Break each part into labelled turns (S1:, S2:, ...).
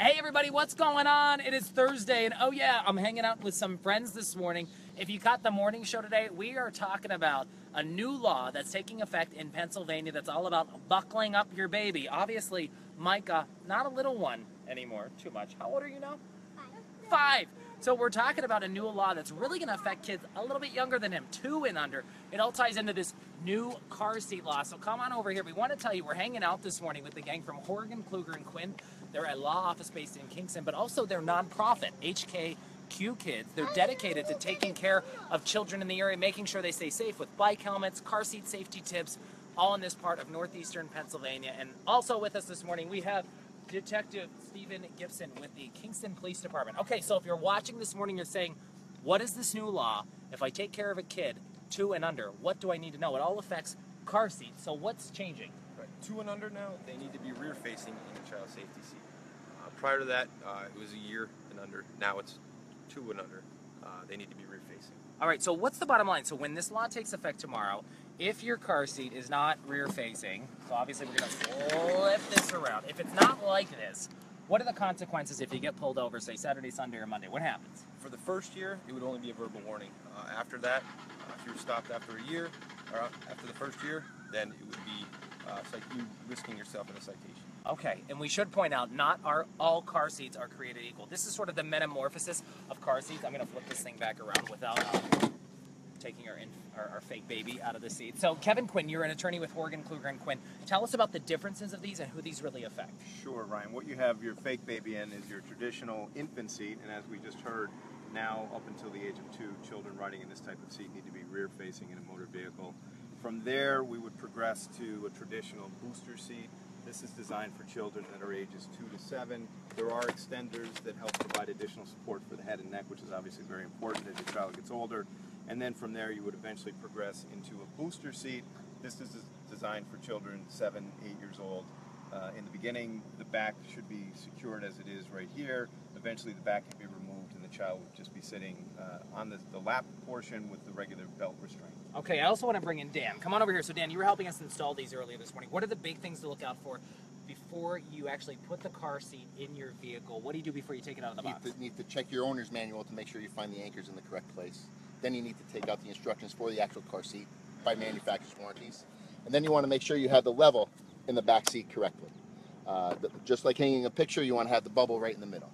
S1: Hey everybody, what's going on? It is Thursday, and oh yeah, I'm hanging out with some friends this morning. If you caught the morning show today, we are talking about a new law that's taking effect in Pennsylvania that's all about buckling up your baby. Obviously, Micah, not a little one anymore, too much. How old are you now? 5. So we're talking about a new law that's really going to affect kids a little bit younger than him, 2 and under. It all ties into this new car seat law. So come on over here. We want to tell you we're hanging out this morning with the gang from Horgan, Kluger, and Quinn. They're a law office based in Kingston, but also their nonprofit, HKQ Kids. They're dedicated to taking care of children in the area, making sure they stay safe with bike helmets, car seat safety tips, all in this part of northeastern Pennsylvania. And also with us this morning, we have Detective Stephen Gibson with the Kingston Police Department. Okay, so if you're watching this morning, you're saying, what is this new law? If I take care of a kid 2 and under, what do I need to know? It all affects car seats, so what's changing?
S2: Right. 2 and under now, they need to be rear facing in the child safety seat. Prior to that, it was 1 year and under. Now it's 2 and under. They need to be rear facing.
S1: All right, so what's the bottom line? So when this law takes effect tomorrow, if your car seat is not rear facing, so obviously we're going to flip this around. If it's not like this, what are the consequences if you get pulled over, say Saturday, Sunday, or Monday? What happens?
S2: For the first year, it would only be a verbal warning. After that, if you were stopped after a year, or after the first year, then it would be you risking yourself in a citation.
S1: Okay, and we should point out, not all car seats are created equal. This is sort of the metamorphosis of car seats. I'm going to flip this thing back around without taking our fake baby out of the seat. So, Kevin Quinn, you're an attorney with Horgan, Kluger, and Quinn. Tell us about the differences of these and who these really affect.
S3: Sure, Ryan. What you have your fake baby in is your traditional infant seat, and as we just heard, now up until the age of 2, children riding in this type of seat need to be rear-facing in a motor vehicle. From there, we would progress to a traditional booster seat. This is designed for children that are ages 2 to 7. There are extenders that help provide additional support for the head and neck, which is obviously very important as your child gets older. And then from there, you would eventually progress into a booster seat. This is designed for children 7, 8 years old. In the beginning, the back should be secured as it is right here. Eventually, the back can be removed, and the child would just be sitting on the lap portion with the regular belt restraint.
S1: Okay, I also want to bring in Dan. Come on over here. So, Dan, you were helping us install these earlier this morning. What are the big things to look out for before you actually put the car seat in your vehicle? What do you do before you take it out of the box?
S4: You need to check your owner's manual to make sure you find the anchors in the correct place. Then you need to take out the instructions for the actual car seat by manufacturer's warranties. And then you want to make sure you have the level in the back seat correctly. Just like hanging a picture, you want to have the bubble right in the middle.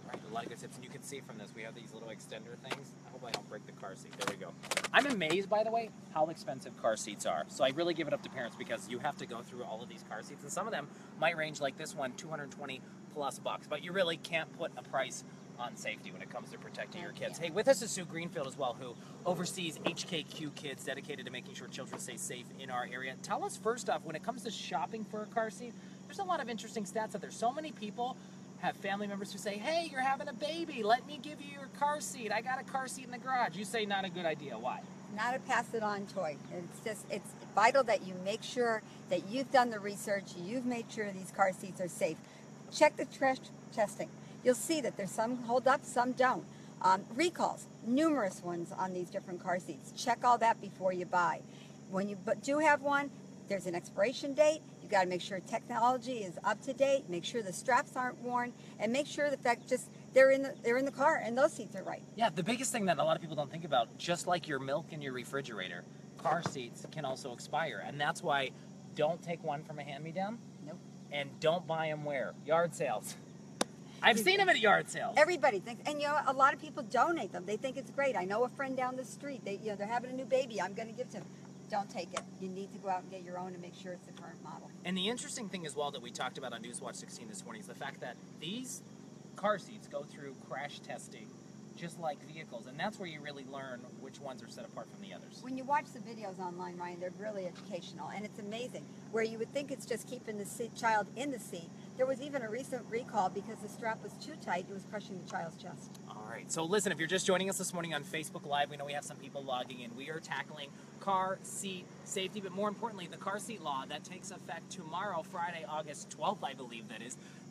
S1: All right, a lot of good tips. And you can see from this, we have these little extender things. I hope I don't break the car seat. There we go. I'm amazed, by the way, how expensive car seats are. So I really give it up to parents because you have to go through all of these car seats. And some of them might range like this one, $220 plus bucks. But you really can't put a price on safety when it comes to protecting your kids. Hey, with us is Sue Greenfield as well, who oversees HKQ Kids, dedicated to making sure children stay safe in our area. Tell us first off, when it comes to shopping for a car seat, there's a lot of interesting stats out there. So many people have family members who say, hey, you're having a baby, let me give you your car seat. I got a car seat in the garage. You say not a good idea. Why?
S5: Not a pass-it-on toy. It's vital that you make sure that you've done the research, you've made sure these car seats are safe. Check the trash testing. You'll see that there's some hold up, some don't. Recalls, numerous ones on these different car seats. Check all that before you buy. When you do have one, there's an expiration date. You've got to make sure technology is up to date. Make sure the straps aren't worn, and make sure that they're in the car and those seats are right.
S1: Yeah, the biggest thing that a lot of people don't think about, just like your milk in your refrigerator, car seats can also expire, and that's why don't take one from a hand-me-down.
S5: Nope.
S1: And don't buy them where? Yard sales. I've seen them at yard sales.
S5: Everybody thinks, and a lot of people donate them. They think it's great. I know a friend down the street. They're having a new baby. I'm going to give to them. Don't take it. You need to go out and get your own and make sure it's the current model.
S1: And the interesting thing as well that we talked about on Newswatch 16 this morning is the fact that these car seats go through crash testing just like vehicles, and that's where you really learn which ones are set apart from the others.
S5: When you watch the videos online, Ryan, they're really educational, and it's amazing. Where you would think it's just keeping the child in the seat, there was even a recent recall because the strap was too tight, it was crushing the child's chest.
S1: All right, so listen, if you're just joining us this morning on Facebook Live, we know we have some people logging in. We are tackling car seat safety, but more importantly, the car seat law that takes effect tomorrow, Friday, August 12th, I believe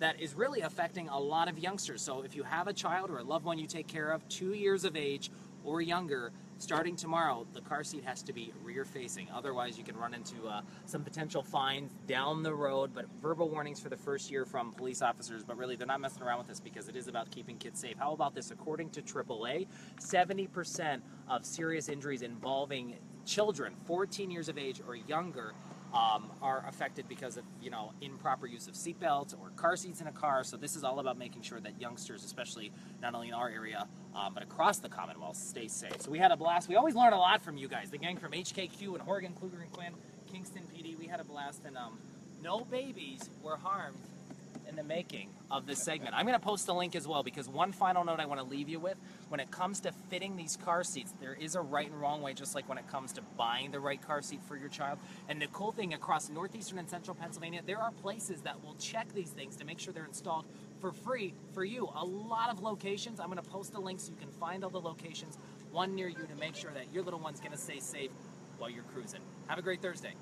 S1: that is really affecting a lot of youngsters. So if you have a child or a loved one you take care of, 2 years of age or younger, starting tomorrow, the car seat has to be rear facing. Otherwise, you can run into some potential fines down the road. But verbal warnings for the first year from police officers. But really, they're not messing around with this because it is about keeping kids safe. How about this? According to AAA, 70% of serious injuries involving children 14 years of age or younger are affected because of, you know, improper use of seatbelts or car seats in a car. So this is all about making sure that youngsters, especially not only in our area, but across the Commonwealth, stay safe. So we had a blast. We always learn a lot from you guys. The gang from HKQ and Horgan, Kluger and Quinn, Kingston PD. We had a blast, and no babies were harmed in the making of this segment. I'm going to post a link as well, because one final note I want to leave you with: when it comes to fitting these car seats, there is a right and wrong way, just like when it comes to buying the right car seat for your child. And the cool thing, across northeastern and central Pennsylvania, there are places that will check these things to make sure they're installed for free for you. A lot of locations. I'm going to post a link so you can find all the locations, one near you, to make sure that your little one's going to stay safe while you're cruising. Have a great Thursday.